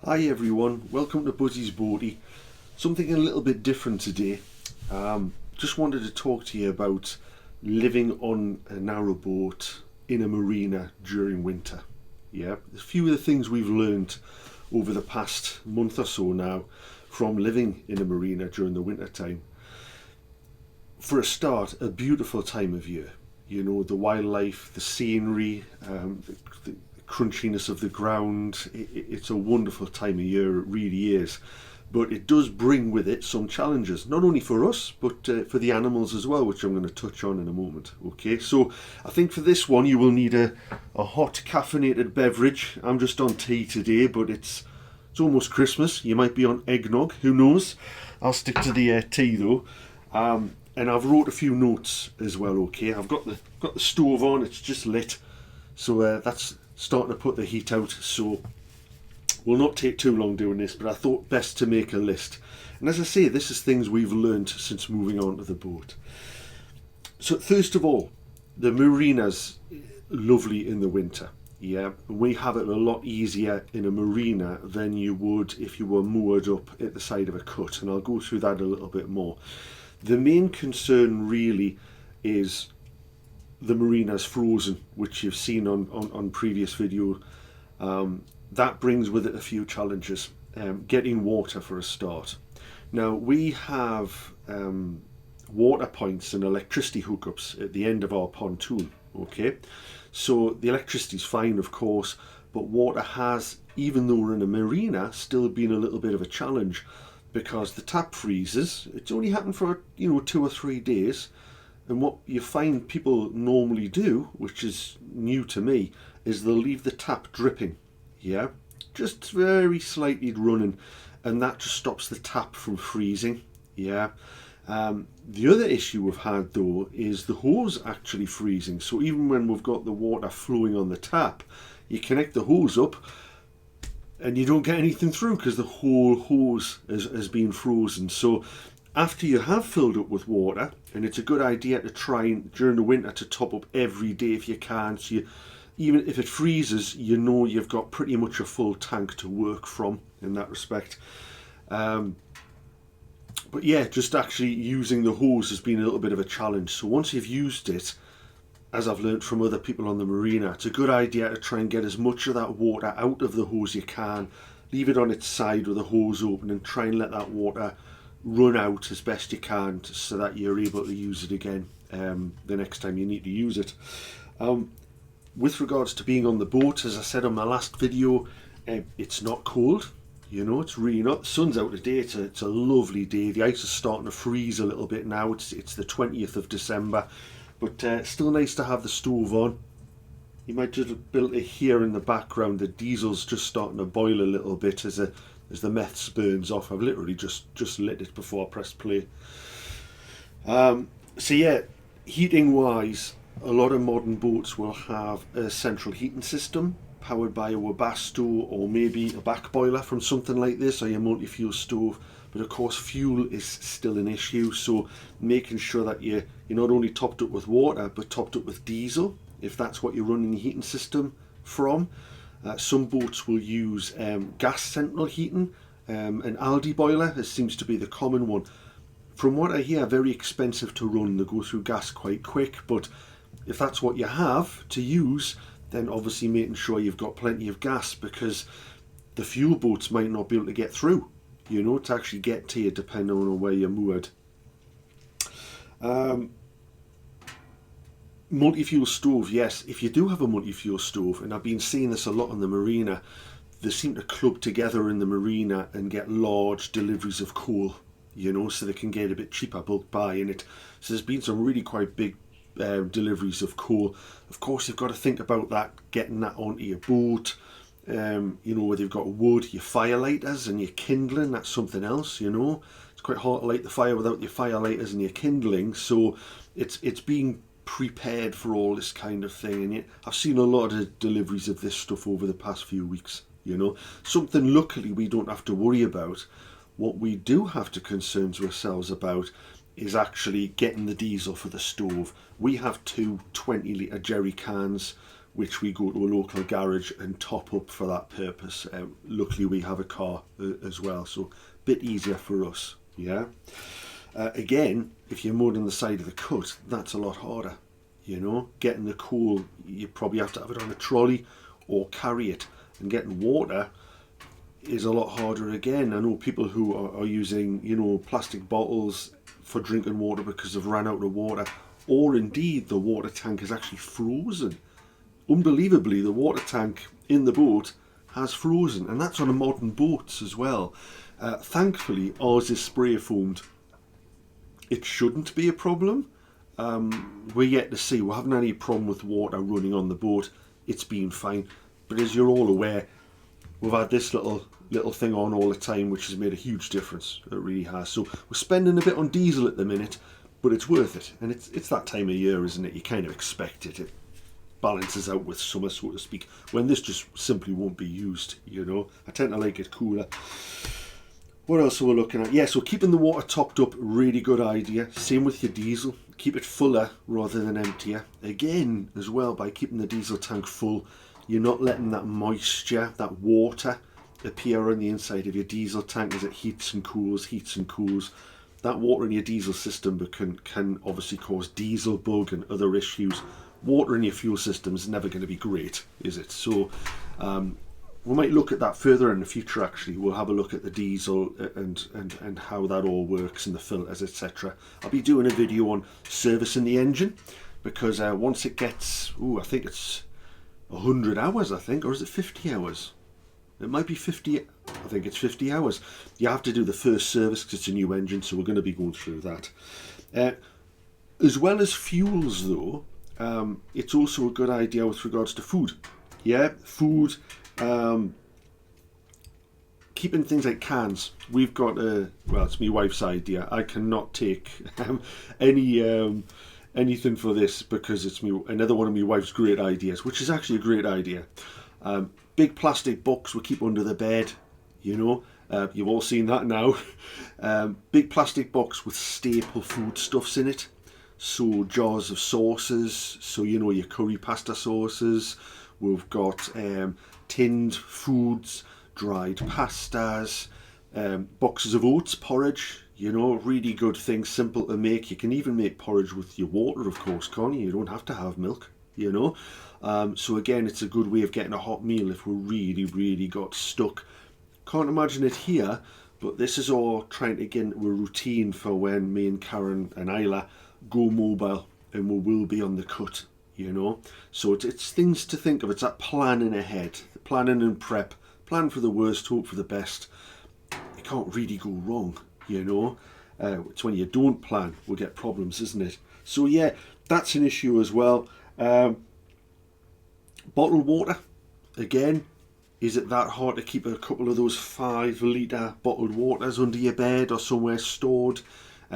Hi everyone, welcome to Buzzy's Boaty. Something a little bit different today. Just wanted to talk to you about living on a narrowboat in a marina during winter. Yeah, a few of the things we've learned over the past month or so now from living in a marina during the winter time. For a start, a beautiful time of year. You know, the wildlife, the scenery, the crunchiness of the ground. It's a wonderful time of year, it really is. But it does bring with it some challenges, not only for us, but for the animals as well, which I'm going to touch on in a moment. Okay, so I think for this one you will need a hot caffeinated beverage. I'm just on tea today, but it's almost Christmas. You might be on eggnog, who knows? I'll stick to the tea though. And I've wrote a few notes as well. Okay, I've got the stove on. It's just lit, so that's starting to put the heat out. So will not take too long doing this, but I thought best to make a list. And as I say, this is things we've learned since moving on to the boat. So first of all, the marina's lovely in the winter. Yeah, we have it a lot easier in a marina than you would if you were moored up at the side of a cut, and I'll go through that a little bit more. The main concern really is the marina's frozen, which you've seen on previous video. That brings with it a few challenges. Getting water for a start. Now we have water points and electricity hookups at the end of our pontoon. Okay, so the electricity's fine, of course, but water has, even though we're in a marina, still been a little bit of a challenge, because the tap freezes. It's only happened for 2 or 3 days, and what you find people normally do, which is new to me, is they'll leave the tap dripping. Yeah, just very slightly running, and that just stops the tap from freezing. Yeah. The other issue we've had though is the hose actually freezing. So even when we've got the water flowing on the tap, you connect the hose up and you don't get anything through because the whole hose has been frozen. So after you have filled up with water, and it's a good idea to try and, during the winter, to top up every day if you can, so even if it freezes, you know you've got pretty much a full tank to work from in that respect. But yeah, just actually using the hose has been a little bit of a challenge. So once you've used it, as I've learned from other people on the marina, it's a good idea to try and get as much of that water out of the hose you can. Leave it on its side with the hose open and try and let that water run out as best you can, so that you're able to use it again the next time you need to use it. With regards to being on the boat, as I said on my last video, it's not cold. You know, it's really not. The sun's out today. It's a lovely day. The ice is starting to freeze a little bit now. It's the 20th of December, but still nice to have the stove on. You might just be able to hear in the background the diesel's just starting to boil a little bit as the meths burns off. I've literally just lit it before I pressed play. So yeah, heating wise, a lot of modern boats will have a central heating system powered by a Webasto or maybe a back boiler from something like this, or your multi-fuel stove. But of course fuel is still an issue, so making sure that you're not only topped up with water but topped up with diesel, if that's what you're running your heating system from. Some boats will use gas central heating. An Aldi boiler seems to be the common one. From what I hear, very expensive to run. They go through gas quite quick, but if that's what you have to use, then obviously making sure you've got plenty of gas, because the fuel boats might not be able to get through, to actually get to you, depending on where you're moored. Multi-fuel stove, yes, if you do have a multi-fuel stove, and I've been seeing this a lot on the marina, they seem to club together in the marina and get large deliveries of coal, so they can get a bit cheaper bulk buying it. So there's been some really quite big deliveries of coal. Of course, you've got to think about that, getting that onto your boat. Whether you've got wood, your firelighters and your kindling, that's something else. It's quite hard to light the fire without your firelighters and your kindling. So it's being prepared for all this kind of thing. And I've seen a lot of deliveries of this stuff over the past few weeks. Something luckily we don't have to worry about. What we do have to concern ourselves about is actually getting the diesel for the stove. We have two 20-litre jerry cans which we go to a local garage and top up for that purpose. Luckily we have a car as well, so a bit easier for us. Yeah. Again, if you're moored on the side of the cut, that's a lot harder. You know, getting the coal, you probably have to have it on a trolley or carry it, and getting water is a lot harder again. I know people who are using, you know, plastic bottles for drinking water because they've run out of water, or indeed the water tank is actually frozen. Unbelievably, the water tank in the boat has frozen, and that's on a modern boats as well. Thankfully, ours is spray foamed. It shouldn't be a problem. We're yet to see. We haven't had any problem with water running on the boat. It's been fine. But as you're all aware, we've had this little thing on all the time, which has made a huge difference. It really has. So we're spending a bit on diesel at the minute, but it's worth it. And it's that time of year, isn't it? You kind of expect it. It balances out with summer, so to speak, when this just simply won't be used, you know. I tend to like it cooler. What else are we looking at? Yeah, so keeping the water topped up, really good idea. Same with your diesel. Keep it fuller rather than emptier. Again, as well, by keeping the diesel tank full, you're not letting that moisture, that water, appear on the inside of your diesel tank as it heats and cools, That water in your diesel system can obviously cause diesel bug and other issues. Water in your fuel system is never going to be great, is it? So we might look at that further in the future. Actually, we'll have a look at the diesel and how that all works and the filters, etc. I'll be doing a video on servicing the engine, because once it gets, I think it's 100 hours, I think, or is it 50 hours? It might be 50, I think it's 50 hours. You have to do the first service because it's a new engine, so we're going to be going through that. As well as fuels though, it's also a good idea with regards to food. Yeah, food, keeping things like cans. We've got it's my wife's idea. I cannot take anything for this because it's another one of my wife's great ideas, which is actually a great idea. Big plastic box we keep under the bed, you know. You've all seen that now. Big plastic box with staple foodstuffs in it. So jars of sauces, so you know, your curry pasta sauces. We've got tinned foods, dried pastas, boxes of oats porridge. You know, really good thing, simple to make. You can even make porridge with your water, of course, can't you? You don't have to have milk, you know. So again, it's a good way of getting a hot meal if we really got stuck. Can't imagine it here, but this is all trying to get into a routine for when me and Karon and Isla go mobile, and we will be on the cut, you know. So it's things to think of. It's that planning ahead, planning and prep. Plan for the worst, hope for the best. It can't really go wrong, you know. It's when you don't plan we'll get problems, isn't it? So yeah, that's an issue as well. Bottled water, again, is it that hard to keep a couple of those 5 litre bottled waters under your bed or somewhere stored?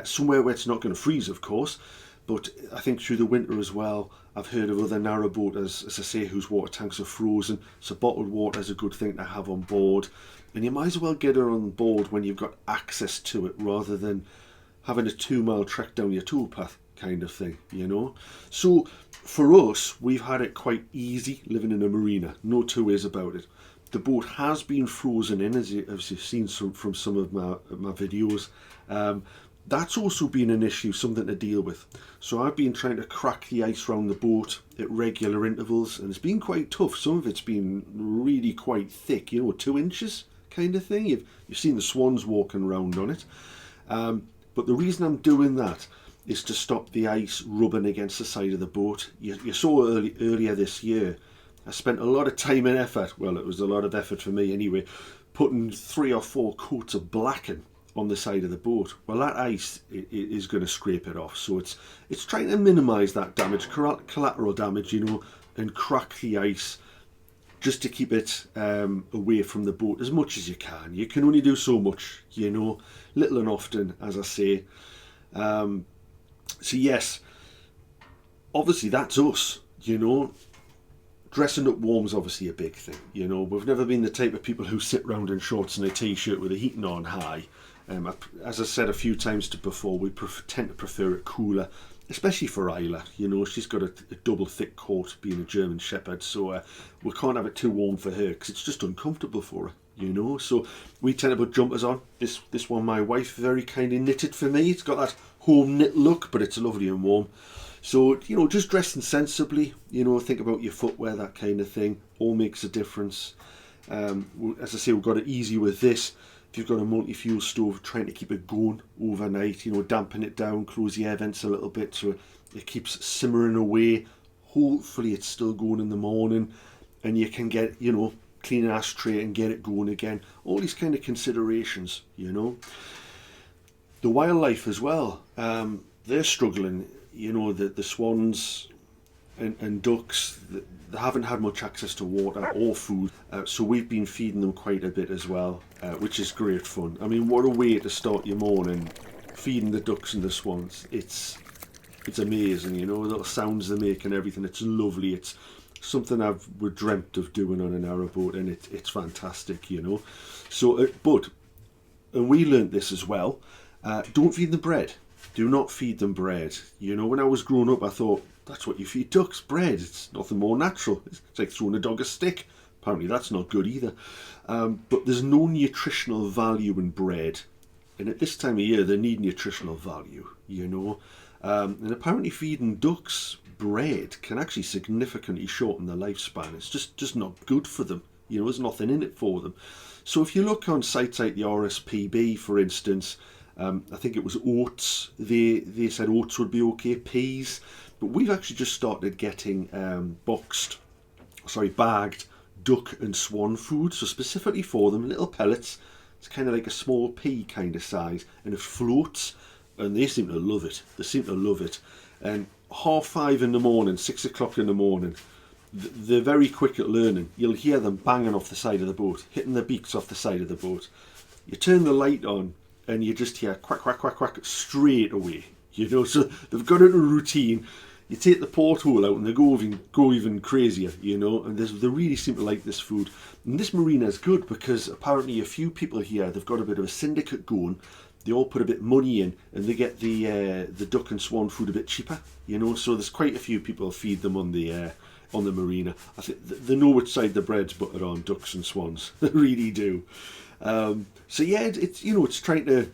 Somewhere where it's not going to freeze, of course, but I think through the winter as well, I've heard of other narrowboaters, as I say, whose water tanks are frozen, so bottled water is a good thing to have on board, and you might as well get it on board when you've got access to it, rather than having a 2-mile trek down your towpath kind of thing, you know. So for us, we've had it quite easy living in a marina, no two ways about it. The boat has been frozen in, as you've seen from some of my videos. That's also been an issue, something to deal with. So I've been trying to crack the ice around the boat at regular intervals, and it's been quite tough. Some of it's been really quite thick, you know, 2 inches kind of thing. You've seen the swans walking around on it. But the reason I'm doing that is to stop the ice rubbing against the side of the boat. You saw earlier this year, I spent a lot of time and effort, well, it was a lot of effort for me anyway, putting 3 or 4 coats of blacking on the side of the boat. Well, that ice is going to scrape it off, so it's trying to minimise that damage, collateral damage, you know, and crack the ice just to keep it away from the boat as much as you can. You can only do so much, you know, little and often, as I say. So yes, obviously that's us, you know. Dressing up warm's obviously a big thing, you know. We've never been the type of people who sit round in shorts and a t-shirt with the heating on high. As I said a few times before, we tend to prefer it cooler. especially for Isla. You know, she's got a double thick coat being a German Shepherd, so we can't have it too warm for her because it's just uncomfortable for her. You know, so we tend to put jumpers on. This one my wife very kindly knitted for me. It's got that home knit look, but it's lovely and warm. So, you know, just dressing sensibly, you know, think about your footwear, that kind of thing, all makes a difference. As I say, we've got it easy with this. If you've got a multi-fuel stove, trying to keep it going overnight, you know, dampen it down, close the air vents a little bit so it keeps simmering away. Hopefully it's still going in the morning and you can get, you know, clean an ashtray and get it going again. All these kind of considerations, you know. The wildlife as well, they're struggling. You know, the swans and ducks, they haven't had much access to water or food, so we've been feeding them quite a bit as well, which is great fun. I mean, what a way to start your morning, feeding the ducks and the swans. It's amazing, you know, the little sounds they make and everything. It's lovely. It's something I've dreamt of doing on a narrowboat, and it's fantastic, you know. So, and we learnt this as well. Don't feed them bread. Do not feed them bread. You know, when I was growing up, I thought, that's what you feed ducks, bread. It's nothing more natural. It's like throwing a dog a stick. Apparently that's not good either. But there's no nutritional value in bread. And at this time of year, they need nutritional value, you know. And apparently feeding ducks bread can actually significantly shorten their lifespan. It's just not good for them. You know, there's nothing in it for them. So if you look on sites like the RSPB, for instance, I think it was oats. They said oats would be okay, peas. But we've actually just started getting bagged duck and swan food. So specifically for them, little pellets. It's kind of like a small pea kind of size. And it floats. And they seem to love it. They seem to love it. And 5:30 in the morning, 6 o'clock in the morning, they're very quick at learning. You'll hear them banging off the side of the boat, hitting their beaks off the side of the boat. You turn the light on, and you just hear quack, quack, quack, quack straight away. You know, so they've got into a routine. You take the porthole out and they go even crazier, you know, and they really seem to like this food. And this marina is good because apparently a few people here, they've got a bit of a syndicate going. They all put a bit of money in and they get the duck and swan food a bit cheaper, you know, so there's quite a few people who feed them on the marina. I think they know which side the bread's buttered on, ducks and swans. They really do. So yeah, it's you know, it's trying to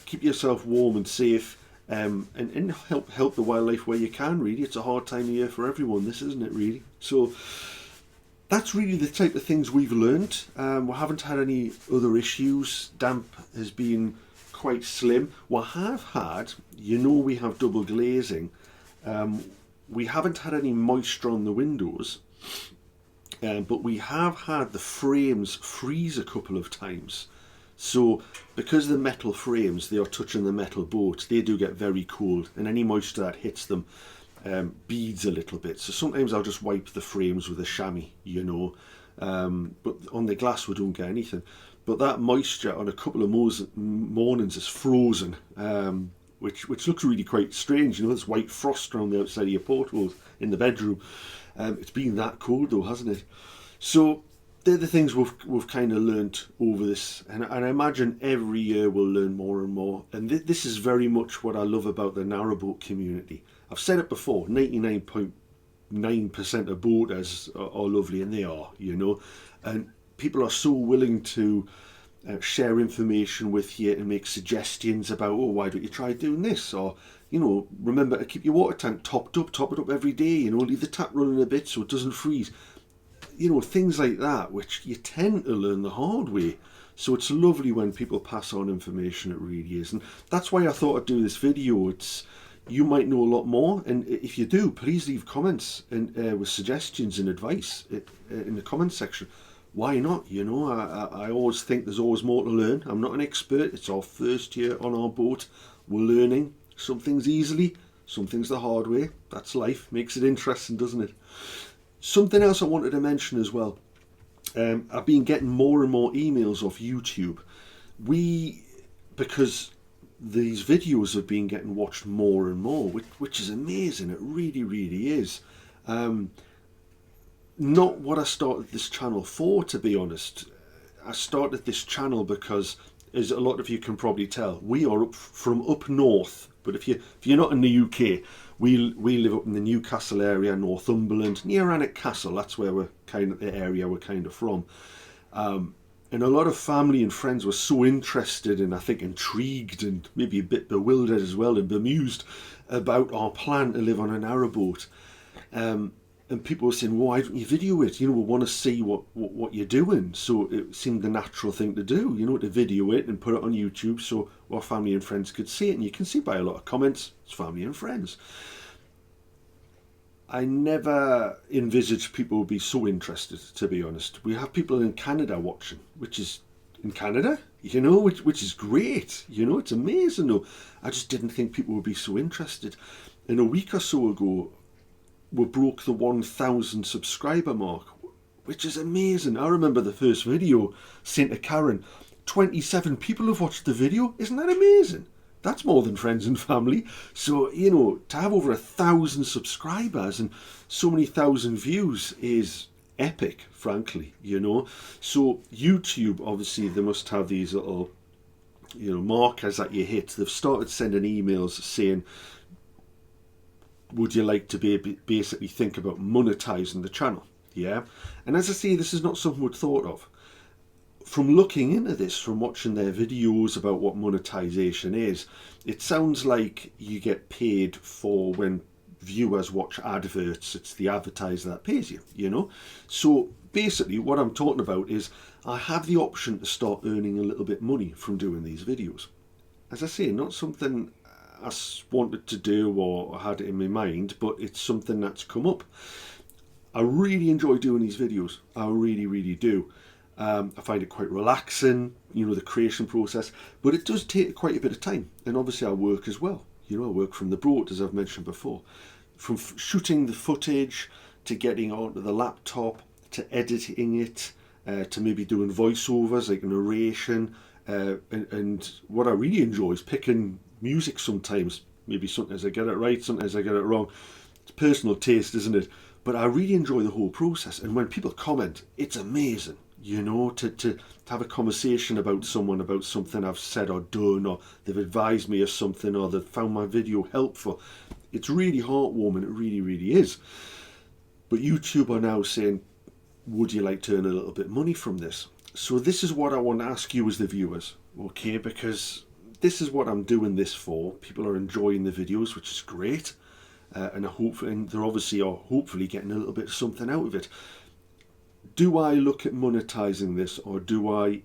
keep yourself warm and safe, and help the wildlife where you can. Really, it's a hard time of year for everyone. This, isn't it? Really. So that's really the type of things we've learned. We haven't had any other issues. Damp has been quite slim. We have had, you know, we have double glazing. We haven't had any moisture on the windows. But we have had the frames freeze a couple of times. So because the metal frames, they are touching the metal boat, they do get very cold, and any moisture that hits them beads a little bit. So sometimes I'll just wipe the frames with a chamois, you know, but on the glass we don't get anything. But that moisture on a couple of mornings is frozen, which looks really quite strange. You know, there's white frost around the outside of your portholes in the bedroom. It's been that cold though, hasn't it? So they're the things we've kind of learnt over this, and I imagine every year we'll learn more and more. And this is very much what I love about the narrowboat community. I've said it before, 99.9% of boaters are lovely, and they are, you know. And people are so willing to share information with you and make suggestions about, oh, why don't you try doing this? Or, you know, remember to keep your water tank topped up, top it up every day, you know, leave the tap running a bit so it doesn't freeze. You know, things like that, which you tend to learn the hard way. So it's lovely when people pass on information, it really is. And that's why I thought I'd do this video. You might know a lot more, and if you do, please leave comments and with suggestions and advice in the comments section. Why not? You know, I always think there's always more to learn. I'm not an expert. It's our first year on our boat. We're learning. Some things easily, some things the hard way. That's life. Makes it interesting, doesn't it? Something else I wanted to mention as well. I've been getting more and more emails off YouTube. Because these videos have been getting watched more and more, which is amazing. It really, really is. Not what I started this channel for, to be honest. I started this channel because as a lot of you can probably tell, we are from up north. But if you're not in the UK, we live up in the Newcastle area, Northumberland, near Alnwick Castle. That's where we're kind of the area we're kind of from. And a lot of family and friends were so interested and I think intrigued and maybe a bit bewildered as well and bemused about our plan to live on a narrowboat. And people were saying, why don't you video it? We want to see what you're doing. So it seemed the natural thing to do, to video it and put it on YouTube so our family and friends could see it. And you can see by a lot of comments, it's family and friends. I never envisaged people would be so interested, to be honest. We have people in Canada watching, which is in Canada, which is great. It's amazing. Though. I just didn't think people would be so interested. And a week or so ago, we broke the 1,000 subscriber mark, which is amazing. I remember the first video sent to Karon. 27 people have watched the video. Isn't that amazing? That's more than friends and family. So, to have over 1,000 subscribers and so many thousand views is epic, frankly, So YouTube, obviously, they must have these little, markers that you hit. They've started sending emails saying, would you like to basically think about monetizing the channel? Yeah. And as I say, this is not something we'd thought of. From looking into this, from watching their videos about what monetization is, it sounds like you get paid for when viewers watch adverts. It's the advertiser that pays you, So basically what I'm talking about is I have the option to start earning a little bit money from doing these videos. As I say, not something I wanted to do or had it in my mind, but it's something that's come up. I really enjoy doing these videos. I really, really do. I find it quite relaxing, the creation process, but it does take quite a bit of time. And obviously I work as well. I work from the boat, as I've mentioned before. From shooting the footage, to getting onto the laptop, to editing it, to maybe doing voiceovers, like narration. And what I really enjoy is picking music sometimes. Maybe sometimes I get it right, sometimes I get it wrong. It's personal taste, isn't it? But I really enjoy the whole process. And when people comment, it's amazing, to have a conversation about someone, about something I've said or done, or they've advised me of something, or they've found my video helpful. It's really heartwarming, it really, really is. But YouTube are now saying, would you like to earn a little bit of money from this? So this is what I want to ask you as the viewers, okay? Because this is what I'm doing this for. People are enjoying the videos, which is great. And they're obviously hopefully getting a little bit of something out of it. Do I look at monetizing this, or do I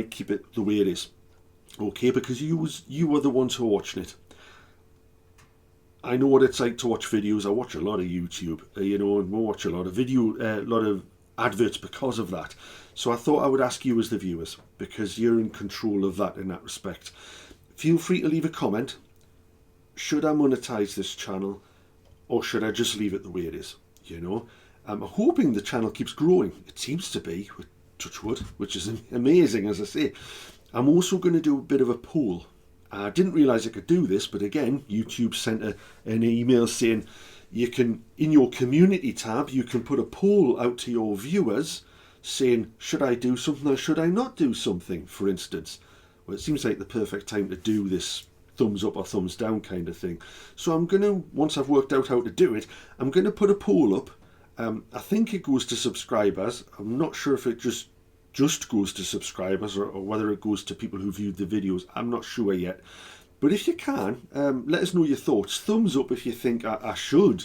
keep it the way it is? Okay, because you are the ones who are watching it. I know what it's like to watch videos. I watch a lot of YouTube, and we watch a lot of a lot of adverts because of that. So I thought I would ask you as the viewers, because you're in control of that in that respect. Feel free to leave a comment. Should I monetize this channel, or should I just leave it the way it is? I'm hoping the channel keeps growing. It seems to be, with touch wood, which is amazing, as I say. I'm also going to do a bit of a poll. I didn't realise I could do this, but again, YouTube sent an email saying you can, in your community tab, you can put a poll out to your viewers saying, should I do something or should I not do something, for instance? Well, it seems like the perfect time to do this thumbs up or thumbs down kind of thing. So I'm going to, once I've worked out how to do it, I'm going to put a poll up. I think it goes to subscribers. I'm not sure if it just goes to subscribers or whether it goes to people who viewed the videos. I'm not sure yet. But if you can, let us know your thoughts. Thumbs up if you think I should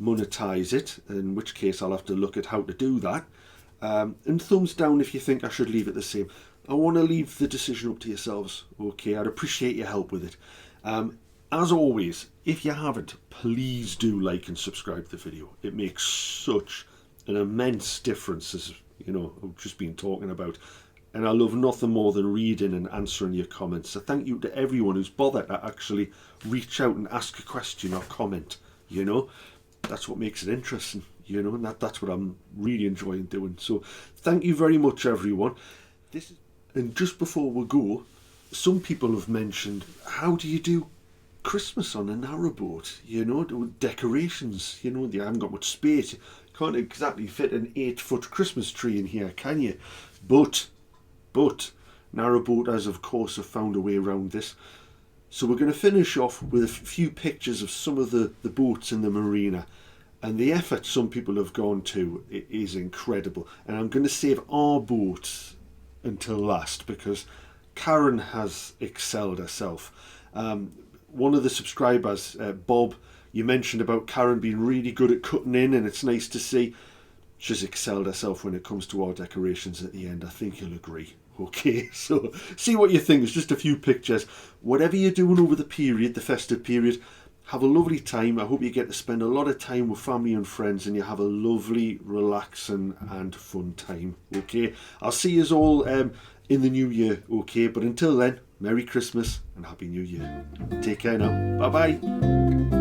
monetize it, in which case I'll have to look at how to do that. And thumbs down if you think I should leave it the same. I want to leave the decision up to yourselves. Okay, I'd appreciate your help with it. As always, if you haven't, please do like and subscribe to the video. It makes such an immense difference, as I've just been talking about. And I love nothing more than reading and answering your comments. So thank you to everyone who's bothered to actually reach out and ask a question or comment. That's what makes it interesting, and that's what I'm really enjoying doing. So thank you very much, everyone. And just before we go, some people have mentioned, how do you do Christmas on a narrowboat? Decorations, they haven't got much space. You can't exactly fit an 8-foot Christmas tree in here, can you? But Narrowboaters, of course, have found a way around this. So we're going to finish off with a few pictures of some of the boats in the marina. And the effort some people have gone to is incredible. And I'm going to save our boat until last because Karon has excelled herself. One of the subscribers, Bob, you mentioned about Karon being really good at cutting in, and it's nice to see. She's excelled herself when it comes to our decorations at the end. I think you'll agree. Okay, so see what you think. It's just a few pictures. Whatever you're doing over the period, the festive period, have a lovely time. I hope you get to spend a lot of time with family and friends and you have a lovely, relaxing and fun time. Okay, I'll see you all in the new year. Okay, but until then, Merry Christmas and Happy New Year. Take care now. Bye-bye.